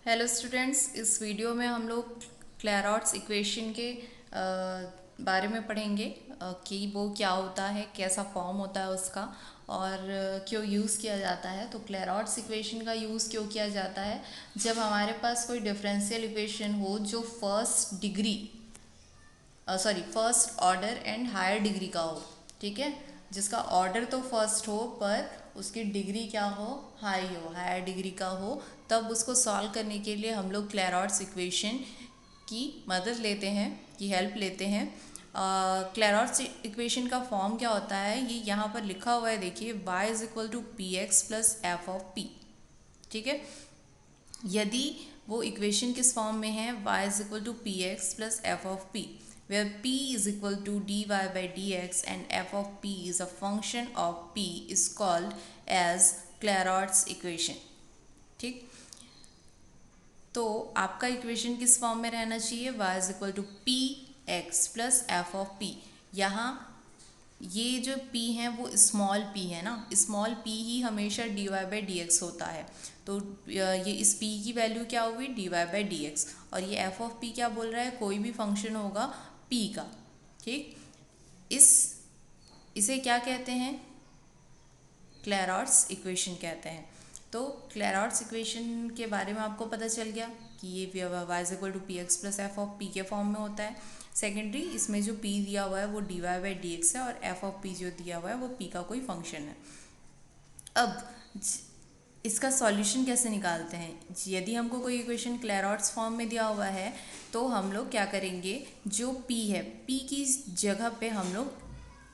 Hello students, इस video में हम लोग क्लैरॉट्स इक्वेशन के बारे में पढ़ेंगे कि वो क्या होता है, कैसा फॉर्म होता है उसका और क्यों यूज़ किया जाता है। तो क्लैरॉट्स इक्वेशन का यूज़ क्यों किया जाता है? जब हमारे पास कोई डिफरेंशियल इक्वेशन हो जो first order and higher degree का हो, ठीक है, जिसका ऑर्डर तो फर्स्ट हो पर उसकी डिग्री क्या हो, हायर डिग्री का हो, तब उसको सॉल्व करने के लिए हम लोग क्लैरॉट्स इक्वेशन की मदद लेते हैं, की हेल्प लेते हैं। क्लैरॉट्स इक्वेशन का फॉर्म क्या होता है, ये यहाँ पर लिखा हुआ है, देखिए y is equal to p x plus f of p. ठीक है, यदि वो इक्वेशन किस फॉर्म में है, y is equal to p x plus f of p, where p is equal to dy by dx and f of p is a function of p is called as Clairaut's equation। ठीक, तो आपका equation किस form में रहना चाहिए, y is equal to p x plus f of p. यहाँ ये जो p है वो स्मॉल p है ना, स्मॉल p ही हमेशा dy बाई डी एक्स होता है। तो ये इस p की वैल्यू क्या हुई, dy बाई डी एक्स, और ये f ऑफ p क्या बोल रहा है, कोई भी फंक्शन होगा p का। ठीक, इसे क्या कहते हैं, क्लैरॉट्स इक्वेशन कहते हैं। तो क्लैरॉट्स इक्वेशन के बारे में आपको पता चल गया कि ये y is equal to p x plus f of p के फॉर्म में होता है। सेकेंडरी, इसमें जो p दिया हुआ है वो dy बाई डी एक्स है और f ऑफ p जो दिया हुआ है वो p का कोई फंक्शन है। अब इसका सॉल्यूशन कैसे निकालते हैं, यदि हमको कोई इक्वेशन क्लैरॉट्स फॉर्म में दिया हुआ है तो हम लोग क्या करेंगे, जो p है p की जगह पे हम लोग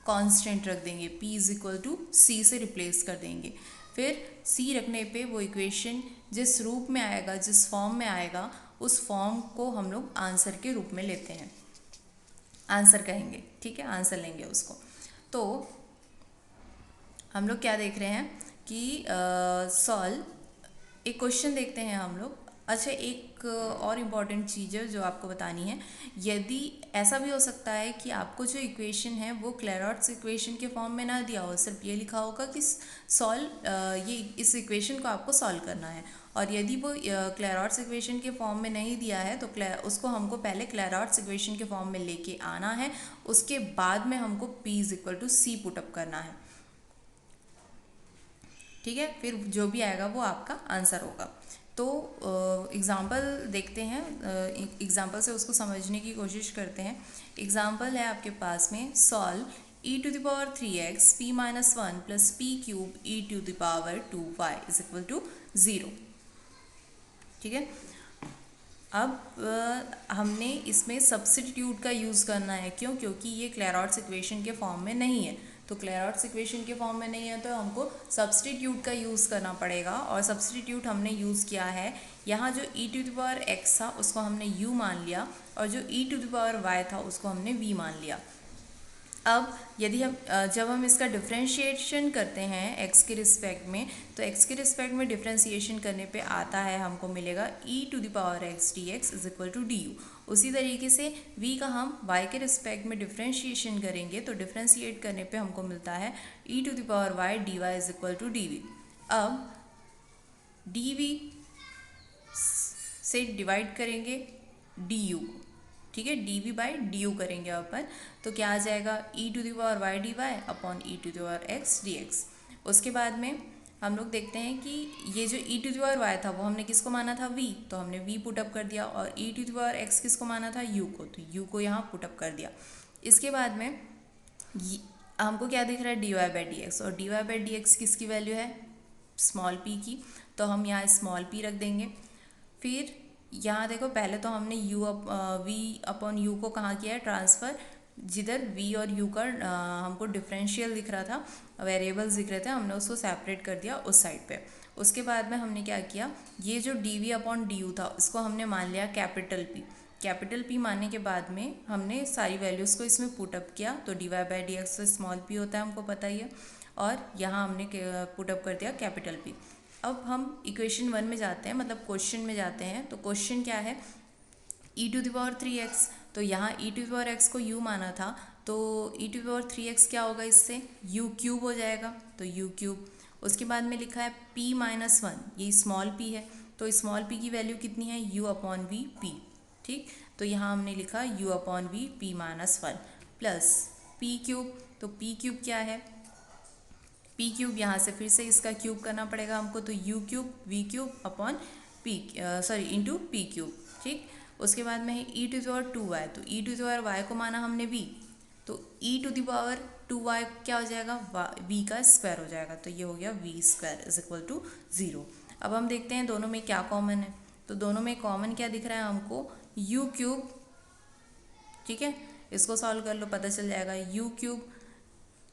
कांस्टेंट रख देंगे, p इज इक्वल टू सी से रिप्लेस कर देंगे। फिर c रखने पे वो इक्वेशन जिस रूप में आएगा, जिस फॉर्म में आएगा, उस फॉर्म को हम लोग आंसर के रूप में लेते हैं, आंसर कहेंगे। ठीक है, आंसर लेंगे उसको। तो हम लोग क्या देख रहे हैं कि एक क्वेश्चन देखते हैं हम लोग। अच्छा, एक और इम्पॉर्टेंट चीज़ है जो आपको बतानी है, यदि ऐसा भी हो सकता है कि आपको जो इक्वेशन है वो क्लैरॉट्स इक्वेशन के फॉर्म में ना दिया हो, सिर्फ ये लिखा होगा कि ये इस इक्वेशन को आपको सॉल्व करना है, और यदि वो क्लैरॉट्स इक्वेशन के फॉर्म में नहीं दिया है तो उसको हमको पहले क्लैरॉट्स इक्वेशन के फॉर्म में लेके आना है, उसके बाद में हमको p is equal to c put up करना है। ठीक है, फिर जो भी आएगा वो आपका आंसर होगा। तो एग्ज़ाम्पल देखते हैं, एग्ज़ाम्पल से उसको समझने की कोशिश करते हैं। एग्ज़ाम्पल है आपके पास में, solve e to the power 3x p minus 1 plus p cube e to the power 2y is equal to 0। ठीक है, अब हमने इसमें सब्स्टिट्यूट का यूज़ करना है, क्यों, क्योंकि ये क्लैरॉट्स इक्वेशन के फॉर्म में नहीं है। तो क्लैरॉट्स इक्वेशन के फॉर्म में नहीं है तो हमको सब्स्टिट्यूट का यूज़ करना पड़ेगा, और सब्स्टिट्यूट हमने यूज़ किया है, यहाँ जो e to the power x था उसको हमने u मान लिया, और जो e to the power y था उसको हमने v मान लिया। अब यदि हम जब हम इसका डिफ्रेंशिएशन करते हैं x के रिस्पेक्ट में, तो x के रिस्पेक्ट में डिफ्रेंशिएशन करने पे आता है, हमको मिलेगा e to the power x dx is equal to d u. उसी तरीके से v का हम y के रिस्पेक्ट में डिफ्रेंशिएशन करेंगे तो डिफ्रेंशिएट करने पे हमको मिलता है e to the power y dy is equal to d v. अब dv से डिवाइड करेंगे du, ठीक है, d we by D u करेंगे अपन, तो क्या आ जाएगा, e to the power y d y upon e to the power x d x. उसके बाद में हम लोग देखते हैं कि ये जो e to the power y था वो हमने किसको माना था, v, तो हमने v पुटअप कर दिया, और e to the power x किसको माना था, u को, तो u को यहाँ पुटअप कर दिया। इसके बाद में हमको क्या दिख रहा है, D Y by D X, और D Y by D X किसकी वैल्यू है, स्मॉल p की, तो हम यहाँ स्मॉल p रख देंगे। फिर यहाँ देखो, पहले तो हमने v अपॉन u को कहाँ किया है, ट्रांसफ़र, जिधर v और u का हमको डिफरेंशियल दिख रहा था, वेरिएबल्स दिख रहे थे, हमने उसको सेपरेट कर दिया उस साइड पे। उसके बाद में हमने क्या किया, ये जो dv अपॉन du था उसको हमने मान लिया कैपिटल P। कैपिटल P मानने के बाद में हमने सारी वैल्यूज़ को इसमें पुटअप किया, तो D Y by D x तो स्मॉल p होता है, हमको पता ही है, और यहाँ हमने पुटअप कर दिया कैपिटल P। अब हम इक्वेशन 1 में जाते हैं, मतलब क्वेश्चन में जाते हैं। तो क्वेश्चन क्या है, e to the power 3x, तो यहाँ e to the power x को u माना था, तो e to the power 3x क्या होगा, इससे u क्यूब हो जाएगा, तो u क्यूब। उसके बाद में लिखा है p माइनस 1, ये स्मॉल p है, तो स्मॉल p की वैल्यू कितनी है, u अपॉन वी p, ठीक। तो यहाँ हमने लिखा u upon v p minus 1 plus p cube. तो p क्यूब क्या है, p क्यूब यहाँ से फिर से इसका क्यूब करना पड़ेगा हमको, तो u cube v cube upon p into p cube, ठीक। उसके बाद में है e to the power 2y, तो e to the power y को माना हमने v, तो e to the power 2y क्या हो जाएगा, v का स्क्वायर हो जाएगा, तो ये हो गया v square is equal to 0। अब हम देखते हैं दोनों में क्या कॉमन है, तो दोनों में कॉमन क्या दिख रहा है हमको, u क्यूब, ठीक है। इसको सॉल्व कर लो, पता चल जाएगा, u क्यूब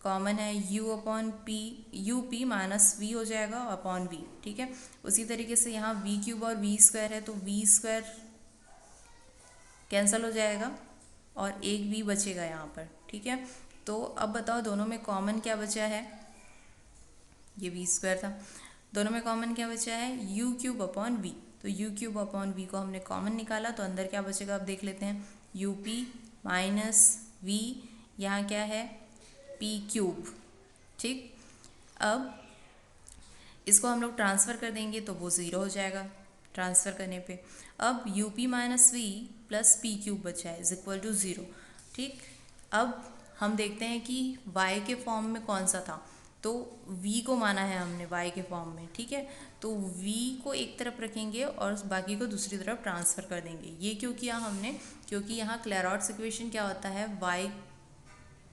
कॉमन है, u upon p, u p minus v हो जाएगा अपॉन वी, ठीक है। उसी तरीके से यहाँ v क्यूब और v स्क्वायर है, तो v स्क्वायर कैंसिल हो जाएगा और एक v बचेगा यहाँ पर, ठीक है। तो अब बताओ दोनों में कॉमन क्या बचा है, ये v स्क्वायर था, दोनों में कॉमन क्या बचा है, u क्यूब अपॉन v, तो u क्यूब अपॉन v को हमने कॉमन निकाला, तो अंदर क्या बचेगा अब देख लेते हैं, यू पी माइनस वी, यहाँ क्या है p क्यूब, ठीक। अब इसको हम लोग ट्रांसफ़र कर देंगे तो वो 0 हो जाएगा ट्रांसफ़र करने पे। अब u p minus v plus p cube बचा है इज इक्वल टू 0, ठीक। अब हम देखते हैं कि y के फॉर्म में कौन सा था, तो v को माना है हमने y के फॉर्म में, ठीक है। तो v को एक तरफ रखेंगे और बाकी को दूसरी तरफ ट्रांसफ़र कर देंगे। ये क्यों किया हमने, क्योंकि यहाँ क्लैरॉट्स इक्वेशन क्या होता है, y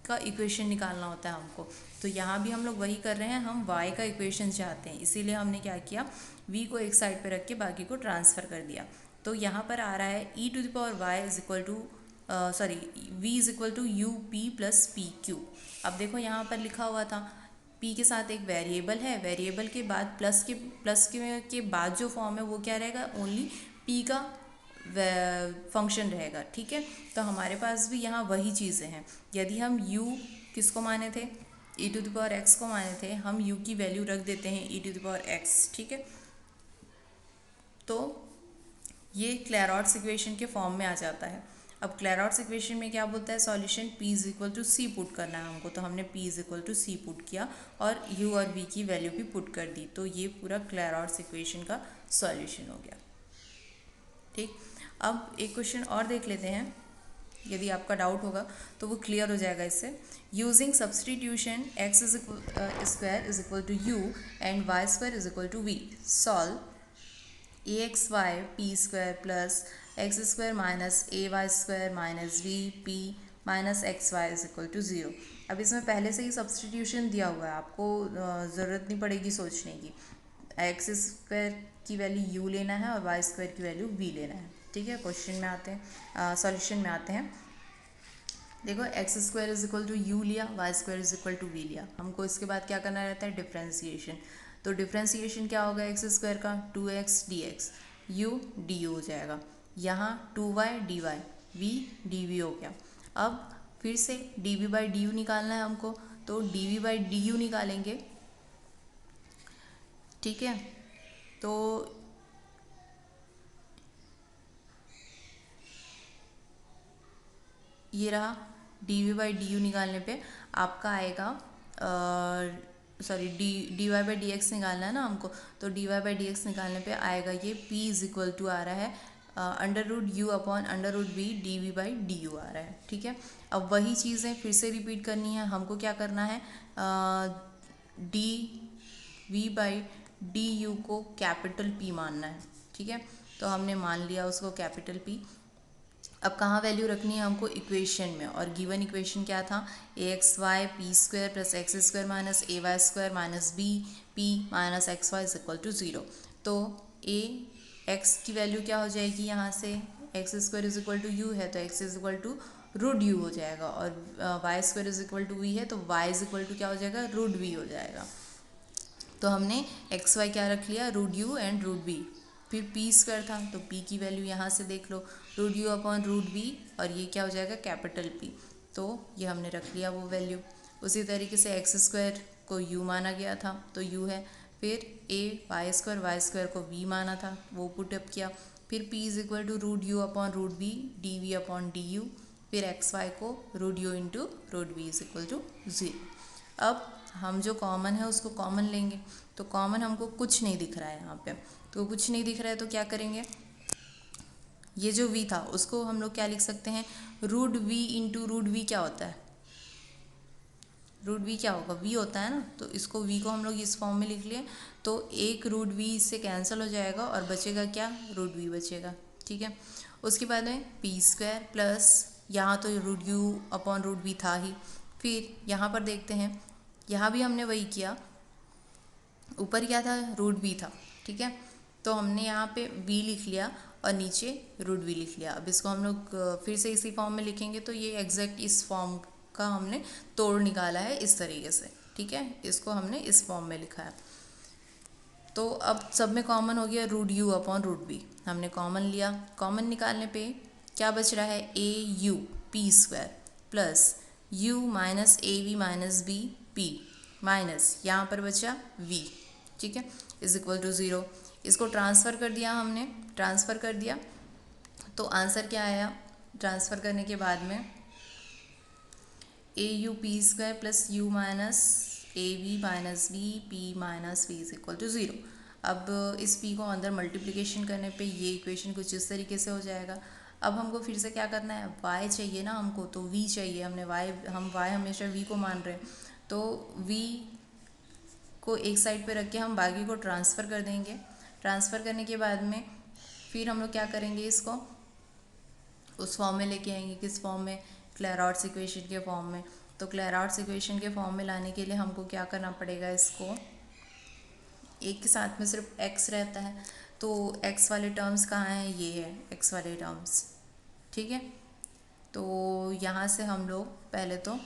का इक्वेशन निकालना होता है हमको, तो यहाँ भी हम लोग वही कर रहे हैं, हम y का इक्वेशन चाहते हैं, इसीलिए हमने क्या किया, v को एक साइड पे रख के बाकी को ट्रांसफ़र कर दिया। तो यहाँ पर आ रहा है e to the power y is equal to v is equal to u p plus p cube. अब देखो यहाँ पर लिखा हुआ था p के साथ एक वेरिएबल है, वेरिएबल के बाद प्लस के बाद जो फॉर्म है वो क्या रहेगा, ओनली p का फंक्शन रहेगा, ठीक है। तो हमारे पास भी यहाँ वही चीज़ें हैं, यदि हम u किसको माने थे, e to the power x को माने थे, हम u की वैल्यू रख देते हैं e to the power x, ठीक है। तो ये क्लैरॉट्स इक्वेशन के फॉर्म में आ जाता है। अब क्लैरॉट्स इक्वेशन में क्या बोलता है, solution p is equal to c put करना है हमको, तो हमने p is equal to c put किया और u और v की वैल्यू भी पुट कर दी, तो ये पूरा क्लैरॉट्स इक्वेशन का सॉल्यूशन हो गया, ठीक। अब एक क्वेश्चन और देख लेते हैं, यदि आपका डाउट होगा तो वो क्लियर हो जाएगा इससे। यूजिंग सब्सटीट्यूशन x स्क्वायर is equal to u and y square is equal to v, solve a x Y P square plus x square minus A Y square minus v p minus x Y is equal to 0। अब इसमें पहले से ही substitution दिया हुआ है, आपको ज़रूरत नहीं पड़ेगी सोचने की। एक्स स्क्वायर की वैल्यू u लेना है और वाई स्क्वायर की वैल्यू v लेना है, ठीक है। क्वेश्चन में आते हैं, सॉल्यूशन में आते हैं। देखो X square is equal to U लिया, Y square is equal to V लिया, हमको इसके बाद क्या करना रहता है, डिफ्रेंसिएशन। तो डिफ्रेंसिएशन क्या होगा एक्स स्क्वायर का, 2x dx, u du हो जाएगा, यहाँ 2y dy, v dv हो गया। अब फिर से dv बाई du निकालना है हमको, तो dv बाई du निकालेंगे, ठीक है। तो ये रहा dv बाई du निकालने पे आपका आएगा, D Y by D X निकालना है ना हमको, तो D Y by D X निकालने पे आएगा ये p इज इक्वल टू आ रहा है under root you upon under root we D we by D U आ रहा है, ठीक है। अब वही चीज़ें फिर से रिपीट करनी है हमको, क्या करना है, d we by D u को कैपिटल P मानना है, ठीक है। तो हमने मान लिया उसको कैपिटल P। अब कहाँ वैल्यू रखनी है हमको, इक्वेशन में, और गिवन इक्वेशन क्या था, A x Y P square plus x square minus A Y square minus B P minus x Y is equal to 0। तो ए एक्स की वैल्यू क्या हो जाएगी, यहाँ से x square is equal to u है तो x is equal to root u हो जाएगा, और y square is equal to v है तो वाई इज इक्वल टू क्या हो जाएगा, रूट वी हो जाएगा। तो हमने एक्स वाई क्या रख लिया, root U and root V. फिर पी स्क्वायर था तो पी की वैल्यू यहाँ से देख लो, root you upon root V, और ये क्या हो जाएगा, कैपिटल पी, तो ये हमने रख लिया वो वैल्यू। उसी तरीके से एक्स स्क्वायर को यू माना गया था तो यू है, फिर ए वाई स्क्वायर को वी माना था वो पुट अप किया, फिर p is equal to root you upon root we D v upon d u, फिर एक्स वाई को root u into root v is equal to 0। अब हम जो कॉमन है उसको कॉमन लेंगे, तो कॉमन हमको कुछ नहीं दिख रहा है यहाँ पे, तो कुछ नहीं दिख रहा है तो क्या करेंगे, ये जो v था उसको हम लोग क्या लिख सकते हैं, root v into root v क्या होता है, रूट वी क्या होगा, v होता है ना, तो इसको v को हम लोग इस फॉर्म में लिख लिए, तो एक रूट v इससे कैंसिल हो जाएगा और बचेगा क्या, रूट v बचेगा। ठीक है, उसके बाद में पी स्क्वायर प्लस यहाँ तो root u upon root v था ही, फिर यहाँ पर देखते हैं, यहाँ भी हमने वही किया, ऊपर क्या था, रूट v था। ठीक है, तो हमने यहाँ पे v लिख लिया और नीचे रूट v लिख लिया। अब इसको हम लोग फिर से इसी फॉर्म में लिखेंगे, तो ये एग्जैक्ट इस फॉर्म का हमने तोड़ निकाला है इस तरीके से। ठीक है, इसको हमने इस फॉर्म में लिखा है। तो अब सब में कॉमन हो गया, root u upon root v हमने कॉमन लिया, कॉमन निकालने पे क्या बच रहा है, A U P square plus u minus A V minus B P minus यहाँ पर बचा v। ठीक है, इज इक्वल टू 0। इसको ट्रांसफ़र कर दिया हमने, ट्रांसफ़र कर दिया तो आंसर क्या आया, ट्रांसफ़र करने के बाद में A U P square plus U minus A V minus B P minus V is equal to 0। अब इस p को अंदर मल्टीप्लिकेशन करने पे ये इक्वेशन कुछ इस तरीके से हो जाएगा। अब हमको फिर से क्या करना है, y चाहिए ना हमको, तो v चाहिए, हमने हम y हमेशा v को मान रहे हैं, तो v को एक साइड पे रख के हम बाकी को ट्रांसफ़र कर देंगे। ट्रांसफ़र करने के बाद में फिर हम लोग क्या करेंगे, इसको उस फॉर्म में लेके आएंगे, किस फॉर्म में, क्लैरॉट्स इक्वेशन के फॉर्म में। तो क्लैरॉट्स इक्वेशन के फॉर्म में लाने के लिए हमको क्या करना पड़ेगा, इसको एक के साथ में सिर्फ x रहता है, तो x वाले टर्म्स कहाँ हैं, ये है x वाले टर्म्स। ठीक है, तो यहाँ से हम लोग पहले तो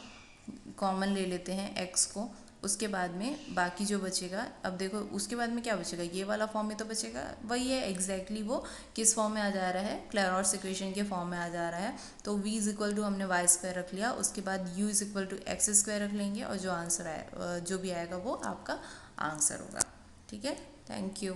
कॉमन ले लेते हैं x को, उसके बाद में बाकी जो बचेगा, अब देखो उसके बाद में क्या बचेगा, ये वाला फॉर्म में तो बचेगा, वही है एग्जैक्टली वो किस फॉर्म में आ जा रहा है, क्लैरॉट्स इक्वेशन के फॉर्म में आ जा रहा है। तो v इज इक्वल टू हमने y स्क्वायर रख लिया, उसके बाद u is equal to x square रख लेंगे, और जो आंसर आए जो भी आएगा वो आपका आंसर होगा। ठीक है, थैंक यू।